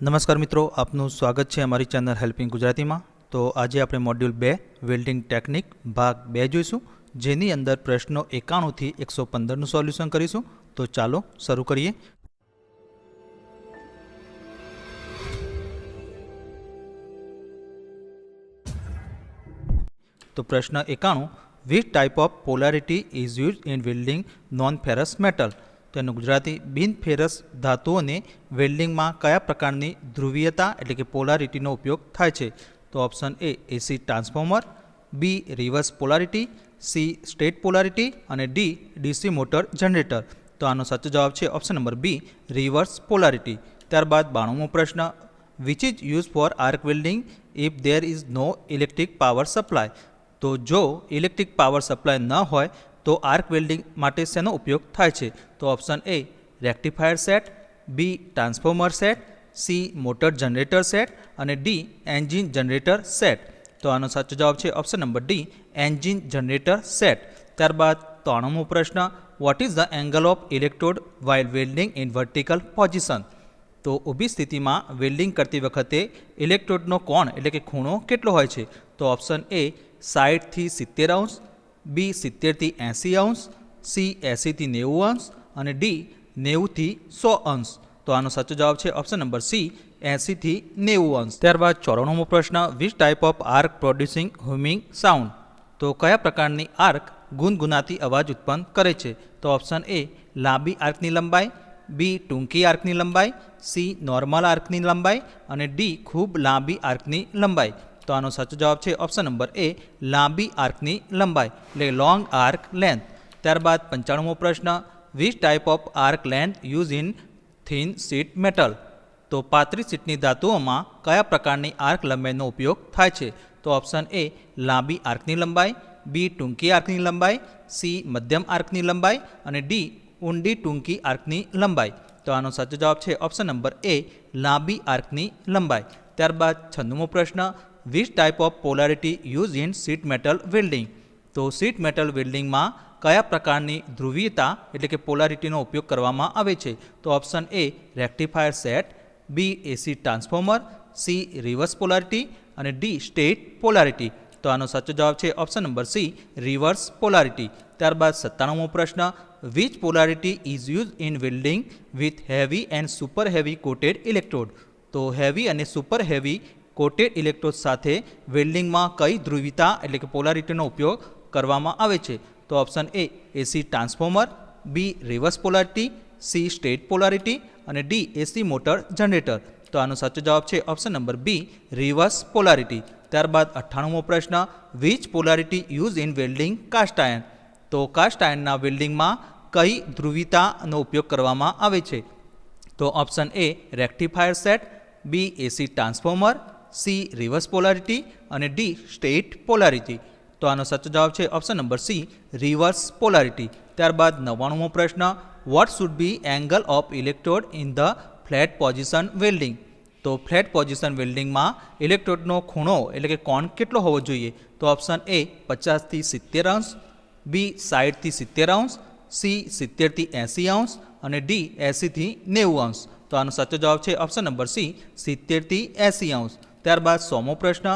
નમસ્કાર મિત્રો, આપનું સ્વાગત છે અમારી ચેનલ હેલ્પિંગ ગુજરાતીમાં। તો આજે આપણે મોડ્યુલ 2 વેલ્ડિંગ ટેકનિક ભાગ 2 જોઈશું, જેની અંદર પ્રશ્નો 91 થી 115નું સોલ્યુશન કરીશું। તો ચાલો શરૂ કરીએ। તો પ્રશ્ન 91, which type of polarity is used in welding non ferrous metal. તેનું ગુજરાતી, બિન ફેરસ ધાતુઓને વેલ્ડિંગમાં કયા પ્રકારની ધ્રુવીયતા એટલે કે પોલારિટીનો ઉપયોગ થાય છે? તો option A AC transformer, B reverse polarity, C straight polarity અને ડી ડીસી મોટર જનરેટર। તો આનો સાચો જવાબ છે option number B reverse polarity. ત્યારબાદ 92મો પ્રશ્ન, which is use for arc welding if there is no electric power supply. તો જો ઇલેક્ટ્રિક પાવર સપ્લાય ન હોય તો આર્ક વેલ્ડિંગ માટે શેનો ઉપયોગ થાય છે? તો option A rectifier set, B transformer set, C motor generator set અને ડી એન્જિન જનરેટર સેટ। તો આનો સાચો જવાબ છે option number D engine generator set. ત્યારબાદ 93મો પ્રશ્ન, what is the angle of electrode while welding in vertical position. તો ઊભી સ્થિતિમાં વેલ્ડિંગ કરતી વખતે ઇલેક્ટ્રોડનો કોણ એટલે કે ખૂણો કેટલો હોય છે? તો ઓપ્શન એ 60 થી 70 અંશ, બી 70 થી 80 અંશ, સી 80 થી 90 અંશ અને ડી 90 થી 100 અંશ। તો આનો સાચો જવાબ છે ઓપ્શન નંબર સી 80 થી 90 અંશ। ત્યારબાદ 94મો પ્રશ્ન, which type of arc producing humming sound. તો કયા પ્રકારની આર્ક ગુનગુનાતી અવાજ ઉત્પન્ન કરે છે? તો ઓપ્શન એ લાંબી આર્કની લંબાઈ, બી ટૂંકી આર્કની લંબાઈ, સી નોર્મલ આર્કની લંબાઈ અને ડી ખૂબ લાંબી આર્કની લંબાઈ। તો આનો સાચો જવાબ છે ઓપ્શન નંબર એ લાંબી આર્કની લંબાઈ એટલે લોંગ આર્ક લેન્થ। ત્યારબાદ 95મો પ્રશ્ન, which type of arc length use in thin sheet metal. તો પાતળી શીટની ધાતુઓમાં કયા પ્રકારની આર્ક લંબાઈનો ઉપયોગ થાય છે? તો ઓપ્શન એ લાંબી આર્કની લંબાઈ, બી ટૂંકી આર્કની લંબાઈ, સી મધ્યમ આર્કની લંબાઈ અને ડી ઊંડી ટૂંકી આર્કની લંબાઈ। તો આનો સાચો જવાબ છે ઓપ્શન નંબર એ લાંબી આર્કની લંબાઈ। ત્યારબાદ 96મો પ્રશ્ન, which type of polarity use in sheet metal welding. તો શીટ મેટલ વેલ્ડિંગમાં કયા પ્રકારની ધ્રુવીયતા એટલે કે પોલારિટીનો ઉપયોગ કરવામાં આવે છે? તો option A rectifier set, B AC transformer, C reverse polarity અને ડી સ્ટેટ પોલારિટી। તો આનો સાચો જવાબ છે option number C reverse polarity. ત્યારબાદ 97મો પ્રશ્ન, which polarity is use in welding with heavy and super heavy coated electrode. તો હેવી અને સુપર હેવી કોટેડ ઇલેક્ટ્રોડ સાથે વેલ્ડિંગમાં કઈ ધ્રુવીયતા એટલે કે પોલારિટીનો ઉપયોગ કરવામાં આવે છે? તો option A AC transformer, B reverse polarity, C straight polarity અને ડી એસી મોટર જનરેટર। તો આનો સાચો જવાબ છે option number B reverse polarity. ત્યારબાદ 98મો પ્રશ્ન, which polarity use in welding cast iron. તો કાસ્ટ આયર્નના વેલ્ડિંગમાં કઈ ધ્રુવીયતાનો ઉપયોગ કરવામાં આવે છે? તો option A rectifier set, B AC transformer, C reverse polarity અને ડી સ્ટેટ પોલારિટી। તો આનો સાચો જવાબ છે option number C reverse polarity. ત્યારબાદ 99મો પ્રશ્ન, what should be angle of electrode in the flat position welding. તો ફ્લેટ પોઝિશન વેલ્ડિંગમાં ઇલેક્ટ્રોડનો ખૂણો એટલે કે કોણ કેટલો હોવો જોઈએ? તો ઓપ્શન એ 50 થી 70 અંશ, બી 60 થી 70 અંશ, સી 70 થી 80 અંશ અને ડી 80 થી 90 અંશ। તો આનો સાચો જવાબ છે ઓપ્શન નંબર સી 70 થી 80 અંશ। ત્યારબાદ 100મો પ્રશ્ન,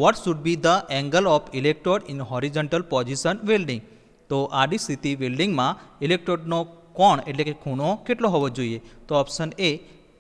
what should be the angle of electrode in horizontal position welding. તો આડી સ્થિતિ વેલ્ડિંગમાં ઇલેક્ટ્રોડનો કોણ એટલે કે ખૂણો કેટલો હોવો જોઈએ? તો ઓપ્શન એ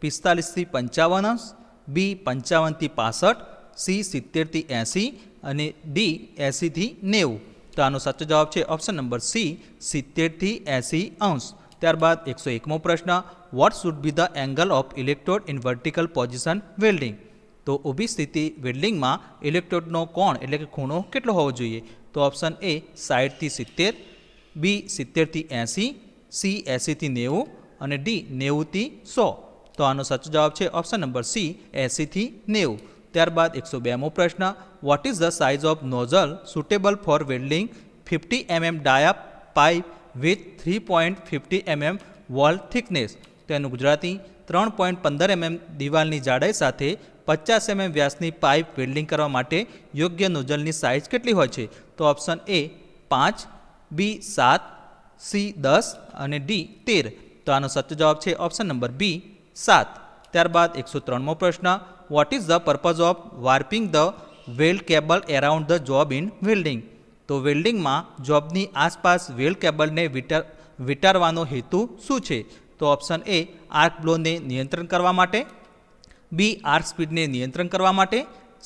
45 થી 55 અંશ, બી 55 થી 65, સી 70 થી 80 અને ડી 80 થી 90। તો આનો સાચો જવાબ છે ઓપ્શન નંબર સી 70 થી 80 અંશ। ત્યારબાદ 101મો પ્રશ્ન, what should be the angle of electrode in vertical position welding. તો ઊભી સ્થિતિ વેલ્ડિંગમાં ઇલેક્ટ્રોડનો કોણ એટલે કે ખૂણો કેટલો હોવો જોઈએ? તો ઓપ્શન એ 60 થી 70, બી 70 થી 80, સી 80 થી 90 અને ડી 90 થી 100। તો આનો સાચો જવાબ છે ઓપ્શન નંબર સી 80 થી 90। ત્યારબાદ 102મો પ્રશ્ન, what is the size of nozzle suitable four welding 50 mm Daya pipe with 3.50 mm wall thickness. તેનું ગુજરાતી, 3.15 mm દિવાલની જાડાઈ સાથે 50 mm વ્યાસની પાઇપ વેલ્ડિંગ કરવા માટે યોગ્ય નોઝલની સાઇઝ કેટલી હોય છે? તો ઓપ્શન એ 5, બી 7, સી 10 અને ડી 13। તો આનો સાચો જવાબ છે ઓપ્શન નંબર બી 7। ત્યારબાદ 103મો પ્રશ્ન, what is the purpose of warping the weld cable around the job in welding? તો વેલ્ડિંગમાં જોબની આસપાસ વેલ્ડ કેબલને વિટારવાનો હેતુ શું છે? તો ઓપ્શન એ આર્ક બ્લોને નિયંત્રણ કરવા માટે, બી આર્ક સ્પીડને નિયંત્રણ કરવા માટે,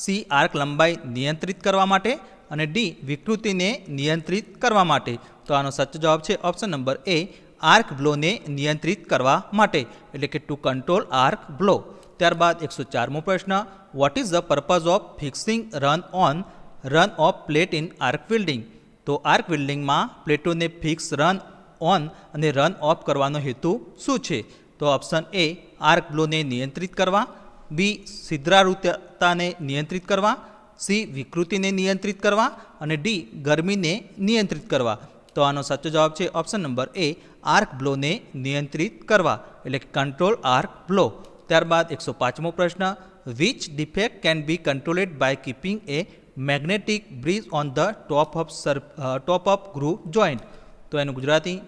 સી આર્ક લંબાઈ નિયંત્રિત કરવા માટે અને ડી વિકૃતિને નિયંત્રિત કરવા માટે. તો આનો સાચો જવાબ છે ઓપ્શન નંબર એ, આર્ક બ્લોને નિયંત્રિત કરવા માટે, એટલે કે ટુ કંટ્રોલ આર્ક બ્લો. ત્યારબાદ 104મો પ્રશ્ન, what is the purpose of fixing run of plate in arc welding? તો આર્ક વેલ્ડિંગમાં પ્લેટોને ફિક્સ રન ઓન અને રન ઓફ કરવાનો હેતુ શું છે? તો ઓપ્શન એ આર્ક બ્લોને નિયંત્રિત કરવા, બી છિદ્રાળુતાને નિયંત્રિત કરવા, સી વિકૃતિને નિયંત્રિત કરવા અને ડી ગરમીને નિયંત્રિત કરવા. તો આનો સાચો જવાબ છે ઓપ્શન નંબર એ, આર્ક બ્લોને નિયંત્રિત કરવા, એટલે કે કંટ્રોલ આર્ક બ્લો. ત્યારબાદ 105મો પ્રશ્ન, which defect can be controlled by keeping a magnetic bridge on the top of groove joint? તો એનું ગુજરાતી,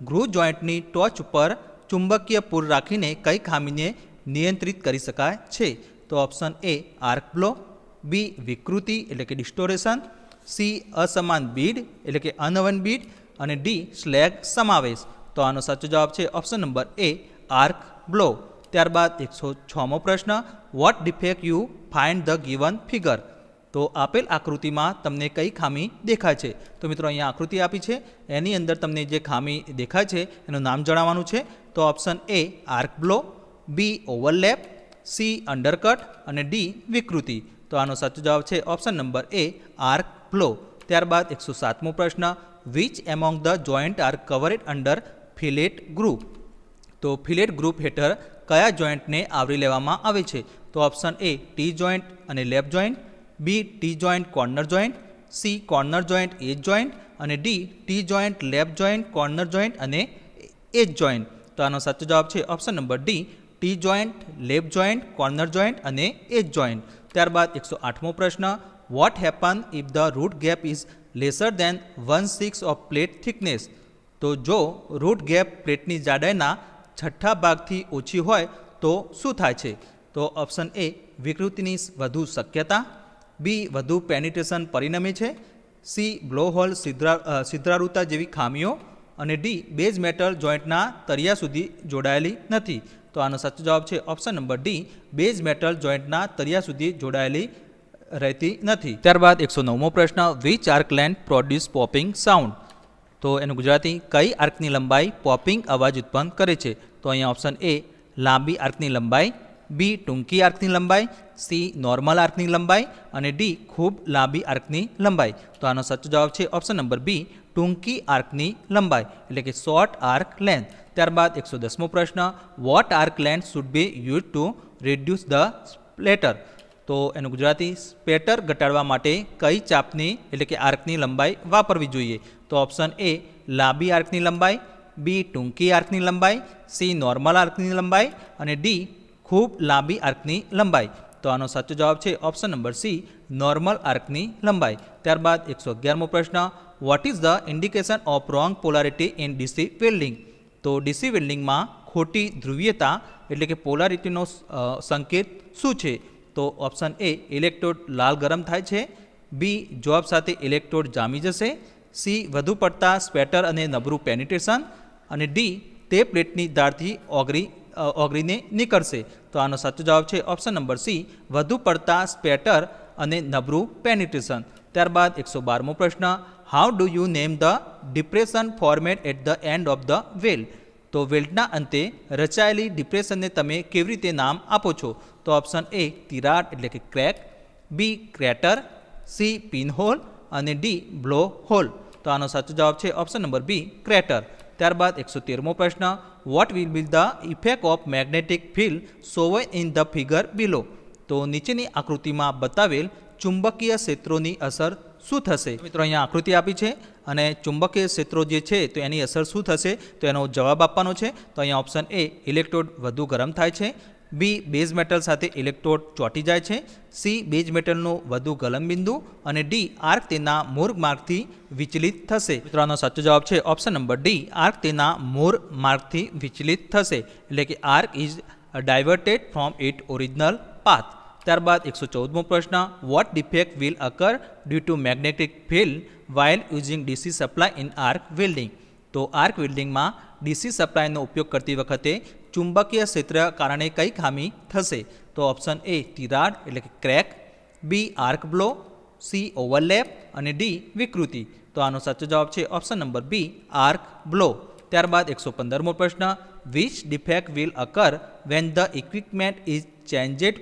ગ્રુવ જોઈન્ટની ટોચ ઉપર ચુંબકીય પૂર રાખીને કઈ ખામીને નિયંત્રિત કરી શકાય છે? તો ઓપ્શન એ આર્ક બ્લો, બી વિકૃતિ એટલે કે ડિસ્ટોરેશન, સી અસમાન બીડ એટલે કે અનવન બીડ અને ડી સ્લેગ સમાવેશ. તો આનો સાચો જવાબ છે option number A, arc blow. ત્યારબાદ 106મો પ્રશ્ન, what defect you find the given figure? તો આપેલ આકૃતિમાં તમને કઈ ખામી દેખાય છે? તો મિત્રો અહીંયા આકૃતિ આપી છે, એની અંદર તમને જે ખામી દેખાય છે એનું નામ જણાવવાનું છે. તો option A arc blow, B overlap, C undercut અને ડી વિકૃતિ. તો આનો સાચો જવાબ છે option number A, arc blow. ત્યારબાદ 107મો પ્રશ્ન, which among the joint are covered under fillet group? તો ફિલેટ ગ્રુપ હેઠળ કયા જોઈન્ટને આવરી લેવામાં આવે છે? તો ઓપ્શન એ ટી જોઈન્ટ અને lap joint, B T joint corner joint, C corner joint edge joint અને D T joint lap joint corner joint અને એજ જોઈન્ટ. તો આનો સાચો જવાબ છે option number D, T joint, lap joint, corner joint અને edge joint. ત્યારબાદ 108મો પ્રશ્ન, what happen if the root gap is lesser than 1/6 of plate thickness? તો જો રૂટ ગેપ પ્લેટની જાડાઈના છઠ્ઠા ભાગથી ઓછી હોય તો શું થાય છે? તો ઓપ્શન એ વિકૃતિની વધુ શક્યતા, બી વધુ પેનિટ્રેશન પરિણમે છે, સી બ્લો હોલ છિદ્રાળુતા જેવી ખામીઓ અને ડી બેઝ મેટલ જોઈન્ટના તળિયા સુધી જોડાયેલી નથી. તો આનો સાચો જવાબ છે option number D, base metal જોઈન્ટના તળિયા સુધી જોડાયેલી રહેતી નથી. ત્યારબાદ 109મો પ્રશ્ન, which arc length produce popping sound? તો એનું ગુજરાતી, કઈ આર્કની લંબાઈ પોપિંગ અવાજ ઉત્પન્ન કરે છે? તો અહીંયા ઓપ્શન એ લાંબી આર્કની લંબાઈ, બી ટૂંકી આર્કની લંબાઈ, સી નોર્મલ આર્કની લંબાઈ અને ડી ખૂબ લાંબી આર્કની લંબાઈ. તો આનો સાચો જવાબ છે ઓપ્શન નંબર બી, ટૂંકી આર્કની લંબાઈ, એટલે કે શોર્ટ આર્ક લેન્થ. ત્યારબાદ 110મો પ્રશ્ન, what arc length should be use to reduce the splatter? તો એનું ગુજરાતી, સ્પેટર ઘટાડવા માટે કઈ ચાપની એટલે કે આર્કની લંબાઈ વાપરવી જોઈએ? તો ઓપ્શન એ લાંબી આર્કની લંબાઈ, બી ટૂંકી આર્કની લંબાઈ, સી નોર્મલ આર્કની લંબાઈ અને ડી ખૂબ લાંબી આર્કની લંબાઈ. તો આનો સાચો જવાબ છે ઓપ્શન નંબર સી, નોર્મલ આર્કની લંબાઈ. ત્યારબાદ 111મો પ્રશ્ન, what is the indication of wrong polarity in DC welding? તો ડીસી વેલ્ડિંગમાં ખોટી ધ્રુવીયતા એટલે કે પોલારિટીનો સંકેત શું છે? તો ઓપ્શન એ ઇલેક્ટ્રોડ લાલ ગરમ થાય છે, બી જોબ સાથે ઇલેક્ટ્રોડ જામી જશે, સી વધુ પડતા સ્પેટર અને નબળું પેનિટ્રેશન અને ડી તે પ્લેટની ધારથી ઓગળીને નીકળશે. તો આનો સાચો જવાબ છે ઓપ્શન નંબર સી, વધુ પડતા સ્પેટર અને નબળું પેનિટ્રેશન. ત્યારબાદ 112મો પ્રશ્ન, how do you name the depression format at the end of the weld? તો વેલ્ડના અંતે રચાયેલી ડિપ્રેશનને તમે કેવી રીતે નામ આપો છો? તો ઓપ્શન એ તિરાડ એટલે કે ક્રેક, બી ક્રેટર, સી પિનહોલ અને ડી બ્લો હોલ. તો આનો સાચો જવાબ છે ઓપ્શન નંબર બી, ક્રેટર. ત્યારબાદ 113મો પ્રશ્ન, what will be the effect of magnetic field shown in the figure below? તો નીચેની આકૃતિમાં બતાવેલ ચુંબકીય ક્ષેત્રોની અસર શું થશે? મિત્રો અહીંયા આકૃતિ આપી છે અને ચુંબકીય ક્ષેત્રો જે છે તો એની અસર શું થશે તો એનો જવાબ આપવાનો છે. તો અહીંયા ઓપ્શન એ ઇલેક્ટ્રોડ વધુ ગરમ થાય છે, બી બેઝ મેટલ સાથે ઇલેક્ટ્રોડ ચોંટી જાય છે, સી બેઝ મેટલનું વધુ ગલનબિંદુ અને ડી આર્ક તેના મૂળ માર્ગથી વિચલિત થશે. મિત્રોનો સાચો જવાબ છે ઓપ્શન નંબર ડી, આર્ક તેના મૂળ માર્ગથી વિચલિત થશે, એટલે કે arc is diverted from it original path. ત્યારબાદ 114મો પ્રશ્ન, what defect will occur due to magnetic field while using DC supply in arc welding. તો આર્ક વેલ્ડિંગમાં ડીસી સપ્લાયનો ઉપયોગ કરતી વખતે ચુંબકીય ક્ષેત્ર કારણે કઈ ખામી થશે? તો ઓપ્શન એ તિરાડ એટલે કે crack, B arc blow, C overlap અને ડી વિકૃતિ. તો આનો સાચો જવાબ છે option number B arc blow. ત્યારબાદ 115મો પ્રશ્ન, which defect will occur when the equipment is changed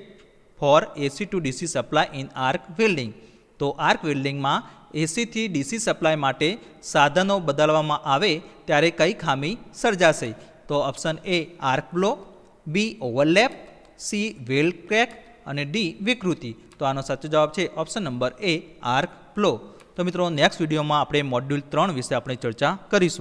for AC to DC supply in arc welding. તો આર્ક વેલ્ડિંગમાં એસીથી ડીસી સપ્લાય માટે સાધનો બદલવામાં આવે ત્યારે કઈ ખામી સર્જાશે? તો option A arc blow, B overlap, C weld crack અને ડી વિકૃતિ. તો આનો સાચો જવાબ છે option number A arc blow. તો મિત્રો નેક્સ્ટ વિડીયોમાં આપણે મોડ્યુલ 3 વિશે આપણે ચર્ચા કરીશું.